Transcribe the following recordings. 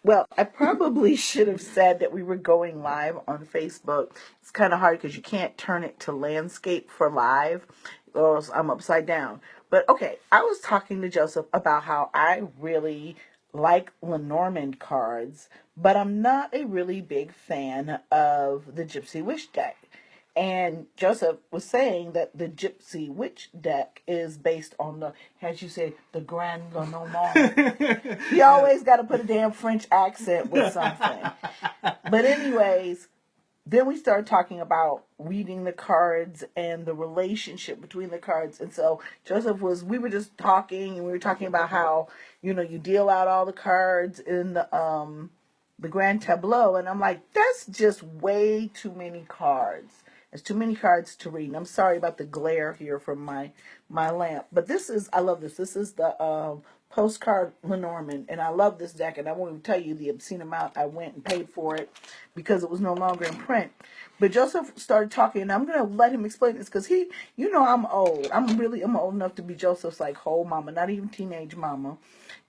Well, I probably should have said that we were going live on Facebook. It's kind of hard because you can't turn it to landscape for live, or else I'm upside down. But okay, I was talking to Joseph about how I really like Lenormand cards, but I'm not a really big fan of the Gypsy Wish deck. And Joseph was saying that the Gypsy Witch deck is based on the, as you say, the Grand Lenormand. He always got to put a damn French accent with something. But anyways, then we started talking about reading the cards and the relationship between the cards. And so we were just talking, and we were talking about how, you deal out all the cards in the Grand Tableau. And I'm like, that's just way too many cards. There's too many cards to read. And I'm sorry about the glare here from my lamp. But I love this. This is the postcard Lenormand. And I love this deck. And I won't even tell you the obscene amount I went and paid for it because it was no longer in print. But Joseph started talking, and I'm going to let him explain this because I'm old. I'm old enough to be Joseph's like whole mama, not even teenage mama.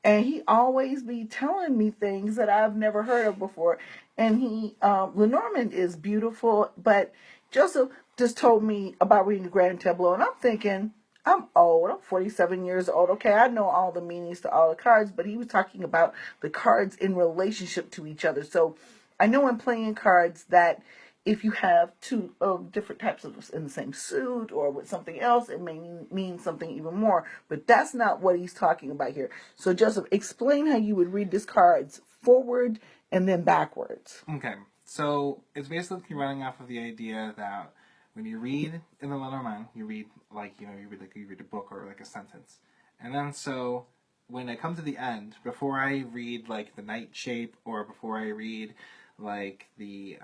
And he always be telling me things that I've never heard of before. And Lenormand is beautiful, but Joseph just told me about reading the Grand Tableau, and I'm thinking, I'm old. I'm 47 years old. Okay, I know all the meanings to all the cards, but he was talking about the cards in relationship to each other. So I know in playing cards that if you have two different types of in the same suit or with something else, it may mean something even more. But that's not what he's talking about here. So Joseph, explain how you would read these cards forward and then backwards. Okay. So it's basically running off of the idea that when you read in the Lenormand, you read you read a book or like a sentence, and then so when I come to the end, before I read like the night shape or before I read like the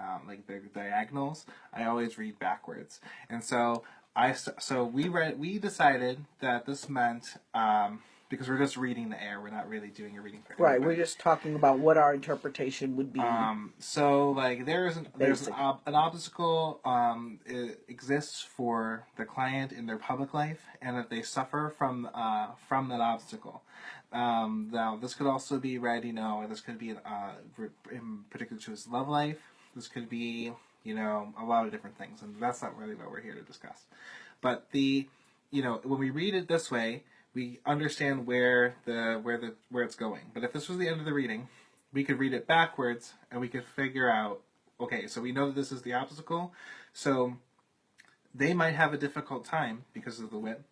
diagonals, I always read backwards, and so we decided that this meant. Because we're just reading the air, we're not really doing a reading for everybody. Right, we're just talking about what our interpretation would be. So like there's an obstacle it exists for the client in their public life, and that they suffer from that obstacle. Now this could also be read, this could be in particular to his love life. This could be a lot of different things, and that's not really what we're here to discuss. But when we read it this way, we understand where it's going. But if this was the end of the reading, we could read it backwards and we could figure out, okay, so we know that this is the obstacle, so they might have a difficult time because of the width,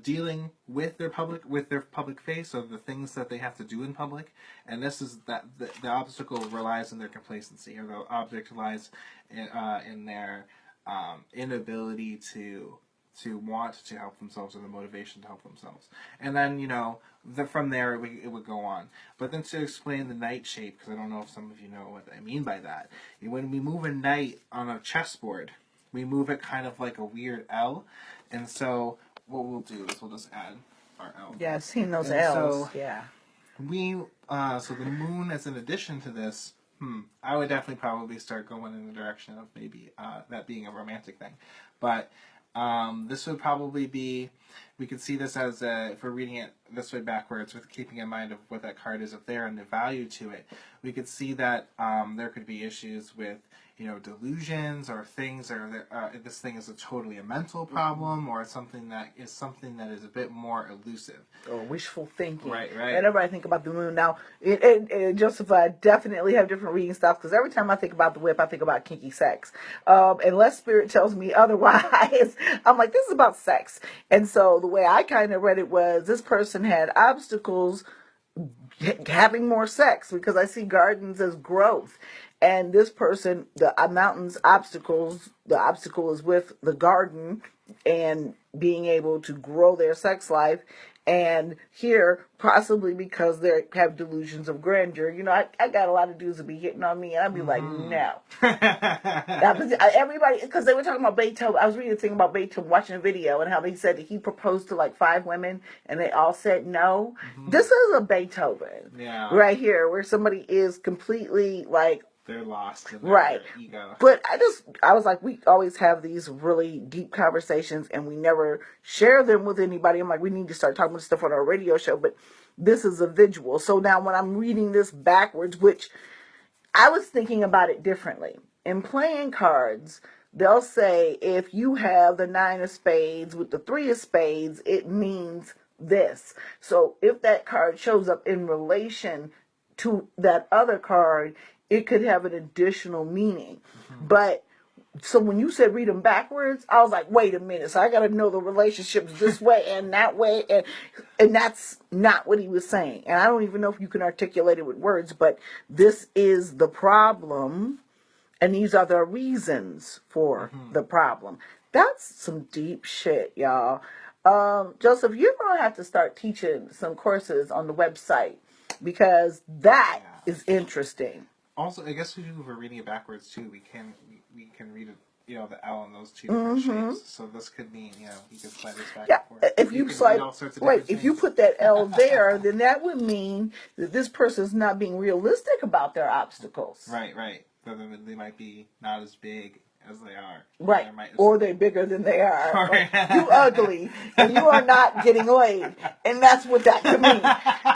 dealing with their public face, of the things that they have to do in public, and this is that the obstacle relies in their complacency, or the object lies in their inability to want to help themselves, or the motivation to help themselves. And then, from there it would go on. But then to explain the knight shape, because I don't know if some of you know what I mean by that. When we move a knight on a chessboard, we move it kind of like a weird L. And so what we'll do is we'll just add our L. Yeah, I've seen those L's. So yeah. So the moon as an addition to this, I would definitely probably start going in the direction of maybe that being a romantic thing. But this would probably be, we could see this as, if we're reading it this way backwards, with keeping in mind of what that card is up there and the value to it, we could see that there could be issues with, delusions or things, or this thing is totally a mental problem, or something that is a bit more elusive. Or wishful thinking. Right. Whenever I think about the moon. Now, Joseph, I definitely have different reading styles, because every time I think about the whip, I think about kinky sex. Unless spirit tells me otherwise, I'm like, this is about sex. And so the way I kind of read it was, this person had obstacles having more sex, because I see gardens as growth. And this person, the obstacle is with the garden and being able to grow their sex life. And here, possibly because they have delusions of grandeur, I got a lot of dudes that be hitting on me, and I'd be like, no. Everybody, because they were talking about Beethoven. I was reading a thing about Beethoven, watching a video, and how they said that he proposed to like 5 women, and they all said no. Mm-hmm. This is a Beethoven, right here, where somebody is completely like, they're lost in their ego. But I was like, we always have these really deep conversations, and we never share them with anybody. I'm like, we need to start talking about stuff on our radio show. But this is a visual. So now when I'm reading this backwards, which I was thinking about it differently. In playing cards, they'll say if you have the 9 of spades with the 3 of spades, it means this. So if that card shows up in relation to that other card, it could have an additional meaning. But so when you said read them backwards, I was like, wait a minute. So I got to know the relationships this way and that way. And that's not what he was saying. And I don't even know if you can articulate it with words, but this is the problem. And these are the reasons for the problem. That's some deep shit, y'all. Joseph, you're going to have to start teaching some courses on the website because that is interesting. Also, I guess if we're reading it backwards too, we can read it, the L in those two different shapes. So this could mean, you could slide this back and forth. If you slide, if you put that L there, then that would mean that this person's not being realistic about their obstacles. Right. They might be not as big as they are. Right. Or they're bigger than they are. You ugly and you are not getting laid. And that's what that could mean.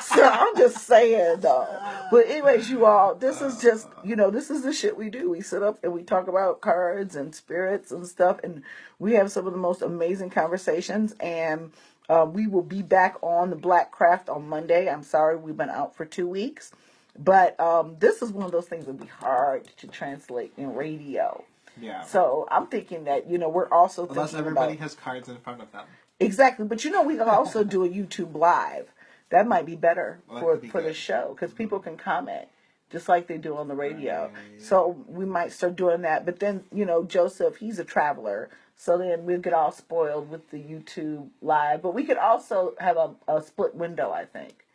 So I'm just saying though. But anyways, you all, this is just, this is the shit we do. We sit up and we talk about cards and spirits and stuff. And we have some of the most amazing conversations. And we will be back on the Black Craft on Monday. I'm sorry we've been out for 2 weeks. But this is one of those things that would be hard to translate in radio. Yeah. So I'm thinking that, we're also thinking unless everybody has cards in front of them. Exactly. But, we can also do a YouTube live. That might be better for the show because people can comment just like they do on the radio. Right. So we might start doing that. But then, Joseph, he's a traveler. So then we'll get all spoiled with the YouTube live. But we could also have a split window, I think,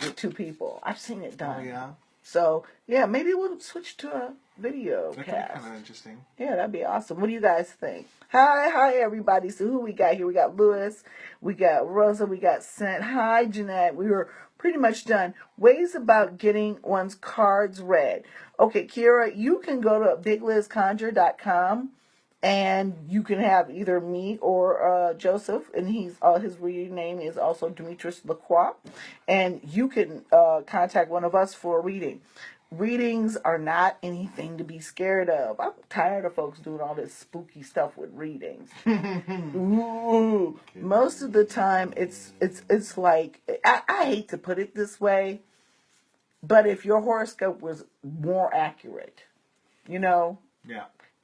with 2 people. I've seen it done. Oh, yeah. So, yeah, maybe we'll switch to a video cast. That could be kind of interesting. Yeah, that'd be awesome. What do you guys think? Hi, everybody. So who we got here? We got Lewis, we got Rosa, we got Sent. Hi, Jeanette. We were pretty much done. Ways about getting one's cards read. Okay, Kira, you can go to biglizconjure.com and you can have either me or Joseph, and his reading name is also Demetrius Lacroix, and you can contact one of us for a reading. Readings are not anything to be scared of. I'm tired of folks doing all this spooky stuff with readings. Ooh, most of the time, it's like I hate to put it this way, but if your horoscope was more accurate, Yeah.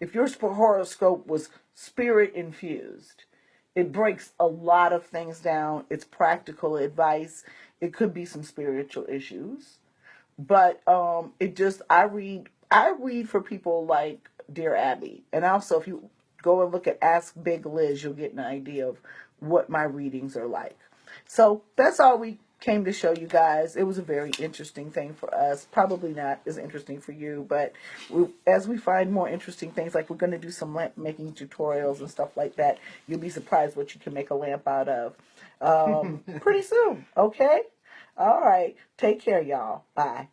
If your horoscope was spirit infused, it breaks a lot of things down. It's practical advice. It could be some spiritual issues. But I read for people like Dear Abby. And also if you go and look at Ask Big Liz, you'll get an idea of what my readings are like. So that's all we came to show you guys. It was a very interesting thing for us. Probably not as interesting for you, but as we find more interesting things, like we're going to do some lamp making tutorials and stuff like that, you'll be surprised what you can make a lamp out of pretty soon. Okay? All right. Take care, y'all. Bye.